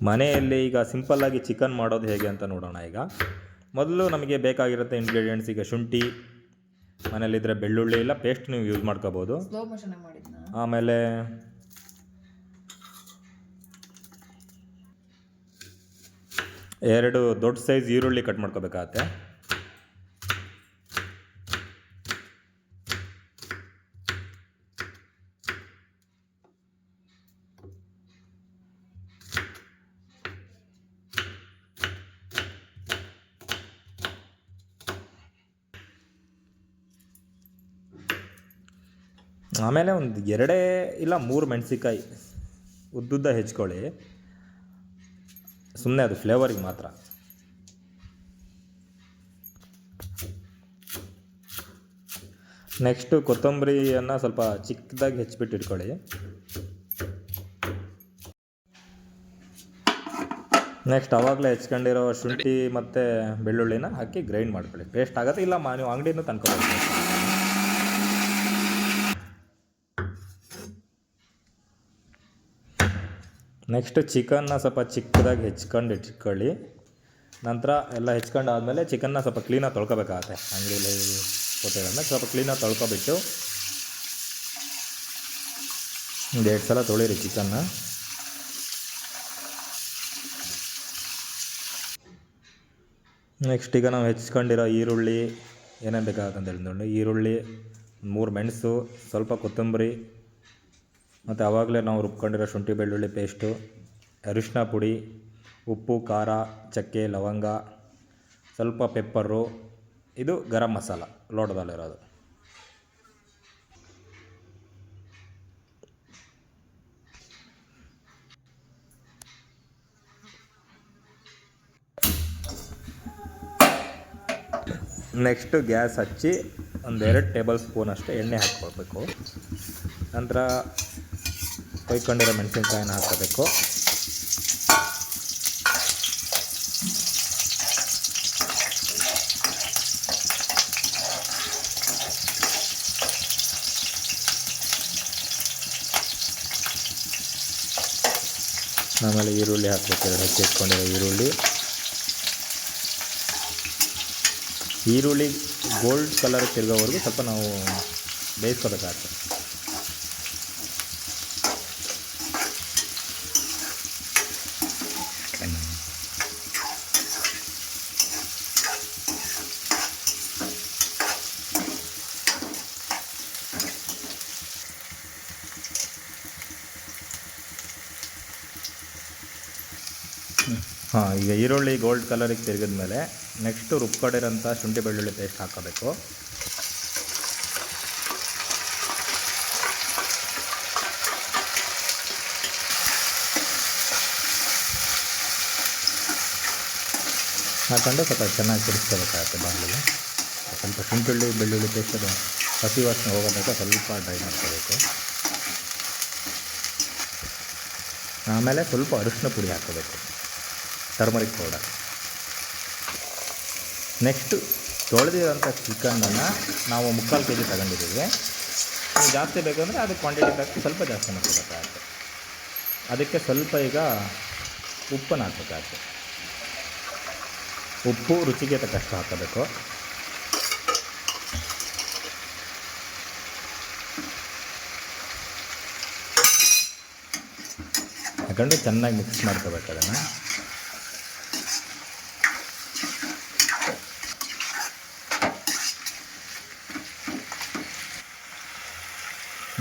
ಮನೆಯಲ್ಲಿ ಈಗ ಸಿಂಪಲ್ಲಾಗಿ ಚಿಕನ್ ಮಾಡೋದು ಹೇಗೆ ಅಂತ ನೋಡೋಣ. ಈಗ ಮೊದಲು ನಮಗೆ ಬೇಕಾಗಿರುತ್ತೆ ಇಂಗ್ರೀಡಿಯೆಂಟ್ಸ್. ಈಗ ಶುಂಠಿ ಮನೇಲಿದ್ದರೆ, ಬೆಳ್ಳುಳ್ಳಿ ಇಲ್ಲ ಪೇಸ್ಟ್ ನೀವು ಯೂಸ್ ಮಾಡ್ಕೋಬೋದು. ಆಮೇಲೆ ಎರಡು ದೊಡ್ಡ ಸೈಜ್ ಈರುಳ್ಳಿ ಕಟ್ ಮಾಡ್ಕೋಬೇಕಾಗತ್ತೆ. ಆಮೇಲೆ ಒಂದು 2 ಇಲ್ಲ 3 ಮೆಣಸಿನ್ಕಾಯಿ ಉದ್ದುದ್ದ ಹೆಚ್ಕೊಳ್ಳಿ, ಸುಮ್ಮನೆ ಅದು ಫ್ಲೇವರಿಗೆ ಮಾತ್ರ. ನೆಕ್ಸ್ಟು ಕೊತ್ತಂಬರಿಯನ್ನು ಸ್ವಲ್ಪ ಚಿಕ್ಕದಾಗಿ ಹೆಚ್ಚಿಬಿಟ್ಟು ಇಟ್ಕೊಳ್ಳಿ. ನೆಕ್ಸ್ಟ್ ಆವಾಗಲೇ ಹೆಚ್ಕೊಂಡಿರೋ ಶುಂಠಿ ಮತ್ತು ಬೆಳ್ಳುಳ್ಳಿನ ಹಾಕಿ ಗ್ರೈಂಡ್ ಮಾಡ್ಕೊಳ್ಳಿ. ಪೇಸ್ಟ್ ಆಗುತ್ತೆ, ಇಲ್ಲ ನೀವು ಅಂಗಡಿನೂ ತಂದ್ಕೊಬೋದು. ನೆಕ್ಸ್ಟ್ ಚಿಕನ್ನ ಸ್ವಲ್ಪ ಚಿಕ್ಕದಾಗಿ ಹೆಚ್ಕೊಂಡು ಇಟ್ಕೊಳ್ಳಿ. ನಂತರ ಎಲ್ಲ ಹೆಚ್ಕೊಂಡು ಆದಮೇಲೆ ಚಿಕನ್ನ ಸ್ವಲ್ಪ ಕ್ಲೀನಾಗಿ ತೊಳ್ಕೊಬೇಕಾಗತ್ತೆ. ಅಂಗಡಿಯಲ್ಲಿ ಕೊಟ್ಟಿರೋದನ್ನ ಸ್ವಲ್ಪ ಕ್ಲೀನಾಗಿ ತೊಳ್ಕೊಬಿಟ್ಟು 1-2 ಸಲ ತೊಳಿರಿ ಚಿಕನ್ನ. ನೆಕ್ಸ್ಟ್ ಈಗ ನಾವು ಹೆಚ್ಕೊಂಡಿರೋ ಈರುಳ್ಳಿ ಏನೇನು ಬೇಕಾಗುತ್ತೆ ಅಂತ ಹೇಳಿದ್ರೆ, ಈರುಳ್ಳಿ, 3 ಮೆಣಸು, ಸ್ವಲ್ಪ ಕೊತ್ತಂಬರಿ, ಮತ್ತು ಆವಾಗಲೇ ನಾವು ರುಬ್ಕೊಂಡಿರೋ ಶುಂಠಿ ಬೆಳ್ಳುಳ್ಳಿ ಪೇಸ್ಟು, ಅರಿಶಿನ ಪುಡಿ, ಉಪ್ಪು, ಖಾರ, ಚಕ್ಕೆ, ಲವಂಗ, ಸ್ವಲ್ಪ ಪೆಪ್ಪರು, ಇದು ಗರಂ ಮಸಾಲ ಲೋಟದಲ್ಲಿರೋದು. ನೆಕ್ಸ್ಟು ಗ್ಯಾಸ್ ಹಚ್ಚಿ 1-2 ಟೇಬಲ್ ಸ್ಪೂನ್ ಅಷ್ಟು ಎಣ್ಣೆ ಹಾಕ್ಕೊಳ್ಬೇಕು. ನಂತರ ಕೊಯ್ಕೊಂಡಿರೋ ಮೆಣಸಿನ್ಕಾಯಿನ ಹಾಕೋಬೇಕು. ಆಮೇಲೆ ಈರುಳ್ಳಿ ಹಾಕಬೇಕು. 2 ಹೆಚ್ಚಿಟ್ಕೊಂಡಿರೋ ಈರುಳ್ಳಿ ಗೋಲ್ಡ್ ಕಲರ್ ತಿರುಗೋವರೆಗೂ ಸ್ವಲ್ಪ ನಾವು ಬೇಯಿಸ್ಕೋಬೇಕಾಗ್ತದೆ. ಈಗ ಈರುಳ್ಳಿ ಗೋಲ್ಡ್ ಕಲರಿಗೆ ತಿರುಗಿದ ಮೇಲೆ ನೆಕ್ಸ್ಟು ರುಬ್ಕೊಂಡಿರೋಂಥ ಶುಂಠಿ ಬೆಳ್ಳುಳ್ಳಿ ಪೇಸ್ಟ್ ಹಾಕೋಬೇಕು. ಹಾಕೊಂಡು ಸ್ವಲ್ಪ ಚೆನ್ನಾಗಿ ತಿರುಗಿಸ್ಕೋಬೇಕಾಗುತ್ತೆ ಬಾಣಲೆಗೆ. ಸ್ವಲ್ಪ ಶುಂಠಿ ಬೆಳ್ಳುಳ್ಳಿ ಪೇಸ್ಟ್ ಅದು ಹಸಿ ವಾಸನೆ ಹೋಗೋದಕ್ಕೆ ಸ್ವಲ್ಪ ಡ್ರೈ ಮಾಡ್ಕೋಬೇಕು. ಆಮೇಲೆ ಸ್ವಲ್ಪ ಅರಿಶಿನ ಪುಡಿ ಹಾಕೋಬೇಕು, ಟರ್ಮರಿಕ್ ಪೌಡರ್. ನೆಕ್ಸ್ಟು ತೊಳೆದಿರೋಂಥ ಚಿಕನನ್ನು ನಾವು 3/4 kg ತಗೊಂಡಿದ್ದೀವಿ. ನೀವು ಜಾಸ್ತಿ ಬೇಕಂದರೆ ಅದಕ್ಕೆ ಕ್ವಾಂಟಿಟಿ ತಕ್ಕ ಸ್ವಲ್ಪ ಜಾಸ್ತಿ ಮಾಡ್ಕೋಬೇಕಾಗುತ್ತೆ. ಅದಕ್ಕೆ ಸ್ವಲ್ಪ ಈಗ ಉಪ್ಪನ್ನು ಹಾಕಬೇಕಾಗುತ್ತೆ. ಉಪ್ಪು ರುಚಿಗೆ ತಕ್ಕಷ್ಟು ಹಾಕಬೇಕು. ಹಾಕೊಂಡು ಚೆನ್ನಾಗಿ ಮಿಕ್ಸ್ ಮಾಡ್ಕೋಬೇಕು. ಅದನ್ನು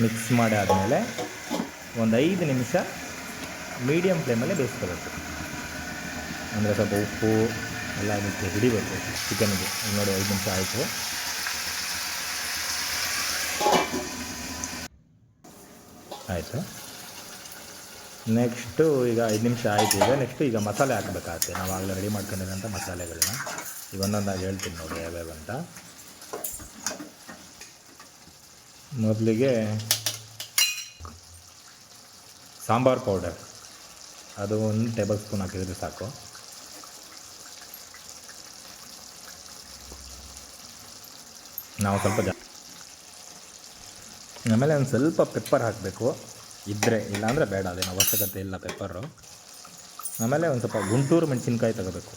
ಮಿಕ್ಸ್ ಮಾಡಿ ಆದಮೇಲೆ ಒಂದು 5 ನಿಮಿಷ ಮೀಡಿಯಮ್ ಫ್ಲೇಮಲ್ಲಿ ಬೇಯಿಸ್ಕೋಬೇಕು. ಅಂದರೆ ಸ್ವಲ್ಪ ಉಪ್ಪು ಎಲ್ಲ ಅದಕ್ಕೆ ಹಿಡಿಬೇಕು ಚಿಕನ್ಗೆ. ನೋಡಿ 5 ನಿಮಿಷ ಆಯಿತು. ನೆಕ್ಸ್ಟು ಈಗ 5 ನಿಮಿಷ ಆಯಿತು. ನೆಕ್ಸ್ಟು ಈಗ ಮಸಾಲೆ ಹಾಕಬೇಕಾಗುತ್ತೆ. ನಾವು ಆಗಲೇ ರೆಡಿ ಮಾಡ್ಕೊಂಡಿರೋಂಥ ಮಸಾಲೆಗಳನ್ನ ಈಗ ಒಂದೊಂದಾಗಿ ಹೇಳ್ತೀನಿ ನೋಡಿ ಯಾವ್ಯಾವ ಅಂತ. ಮೊದಲಿಗೆ ಸಾಂಬಾರು ಪೌಡರ್, ಅದು 1 ಟೇಬಲ್ ಸ್ಪೂನ್ ಹಾಕಿದರೆ ಸಾಕು. ನಾವು ಸ್ವಲ್ಪ ಆಮೇಲೆ ಒಂದು ಸ್ವಲ್ಪ ಪೆಪ್ಪರ್ ಹಾಕಬೇಕು ಇದ್ದರೆ, ಇಲ್ಲಾಂದರೆ ಬೇಡ, ಅದೇನು ಅವಶ್ಯಕತೆ ಇಲ್ಲ ಪೆಪ್ಪರು. ಆಮೇಲೆ ಒಂದು ಸ್ವಲ್ಪ ಗುಂಟೂರು ಮೆಣಸಿನ್ಕಾಯಿ ತಗೋಬೇಕು,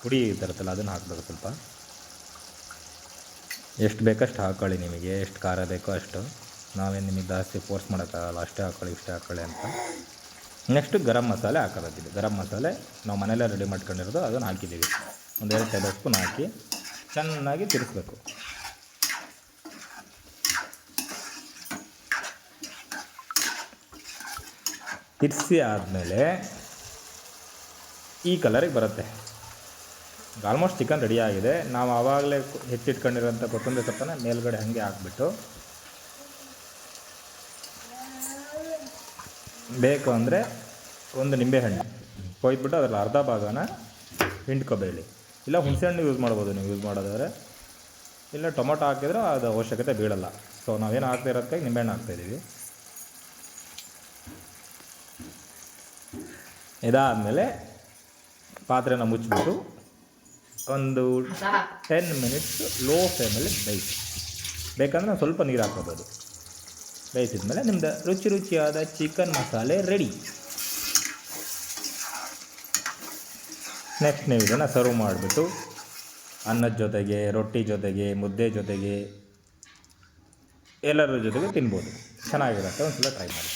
ಪುಡಿ ಇರುತ್ತಲ್ಲ ಅದನ್ನು ಹಾಕಬೇಕು ಸ್ವಲ್ಪ. ಎಷ್ಟು ಬೇಕಷ್ಟು ಹಾಕ್ಕೊಳ್ಳಿ, ನಿಮಗೆ ಎಷ್ಟು ಖಾರ ಬೇಕೋ ಅಷ್ಟು. ನಾವೇನು ನಿಮಗೆ ಜಾಸ್ತಿ ಫೋರ್ಸ್ ಮಾಡೋಕ್ಕಾಗಲ್ಲ, ಅಷ್ಟೇ ಹಾಕ್ಕೊಳ್ಳಿ ಇಷ್ಟೇ ಹಾಕ್ಕೊಳ್ಳಿ ಅಂತ. ನೆಕ್ಸ್ಟು ಗರಂ ಮಸಾಲೆ ಹಾಕೋದಿದೆ. ಗರಂ ಮಸಾಲೆ ನಾವು ಮನೆಯಲ್ಲೇ ರೆಡಿ ಮಾಡ್ಕೊಂಡಿರೋದು, ಅದನ್ನು ಹಾಕಿದ್ದೀವಿ. 1-2 ಟೇಬಲ್ ಸ್ಪೂನ್ ಹಾಕಿ ಚೆನ್ನಾಗಿ ತಿರುಗಿಸ್ಬೇಕು. ತಿರ್ಸಿ ಆದಮೇಲೆ ಈ ಕಲರಿಗೆ ಬರುತ್ತೆ. ಆಲ್ಮೋಸ್ಟ್ ಚಿಕನ್ ರೆಡಿ ಆಗಿದೆ. ನಾವು ಆವಾಗಲೇ ಹೆಚ್ಚಿಟ್ಕೊಂಡಿರೋಂಥ ಕೊತ್ತಂಬರಿ ಸೊಪ್ಪನ್ನು ಮೇಲ್ಗಡೆ ಹಾಗೆ ಹಾಕ್ಬಿಟ್ಟು, ಬೇಕು ಅಂದರೆ ಒಂದು ನಿಂಬೆಹಣ್ಣು ಕೊಯ್ದುಬಿಟ್ಟು ಅದರಲ್ಲಿ ಅರ್ಧ ಭಾಗನ ಹಿಂಡ್ಕೊಬೇಡಿ. ಇಲ್ಲ ಹುಣಸೆಹಣ್ಣು ಯೂಸ್ ಮಾಡ್ಬೋದು ನೀವು ಯೂಸ್ ಮಾಡೋದಾದರೆ. ಇಲ್ಲ ಟೊಮೊಟೊ ಹಾಕಿದ್ರೆ ಅದು ಅವಶ್ಯಕತೆ ಬೀಳಲ್ಲ. ಸೊ ನಾವೇನು ಹಾಕ್ತಾ ಇರೋದಕ್ಕಾಗಿ ನಿಂಬೆಹಣ್ಣು ಹಾಕ್ತಾಯಿದ್ದೀವಿ. ಇದಾದಮೇಲೆ ಪಾತ್ರೆನ ಮುಚ್ಚಿಬಿಟ್ಟು ಒಂದು 10 ಮಿನಿಟ್ಸ್ ಲೋ ಫ್ಲೇಮಲ್ಲಿ ಬೇಯಿಸಿ. ಬೇಕಂದರೆ ನಾವು ಸ್ವಲ್ಪ ನೀರು ಹಾಕೋಬೋದು. ಬೇಯಿಸಿದ ಮೇಲೆ ನಿಮ್ಮದು ರುಚಿಯಾದ ಚಿಕನ್ ಮಸಾಲೆ ರೆಡಿ. ನೆಕ್ಸ್ಟ್ ನೀವು ಇದನ್ನು ಸರ್ವ್ ಮಾಡಿಬಿಟ್ಟು ಅನ್ನದ ಜೊತೆಗೆ, ರೊಟ್ಟಿ ಜೊತೆಗೆ, ಮುದ್ದೆ ಜೊತೆಗೆ, ಎಲ್ಲರ ಜೊತೆಗೆ ತಿನ್ಬೋದು. ಚೆನ್ನಾಗಿರುತ್ತೆ. ಒಂದು ಸಲ ಟ್ರೈ ಮಾಡಿ.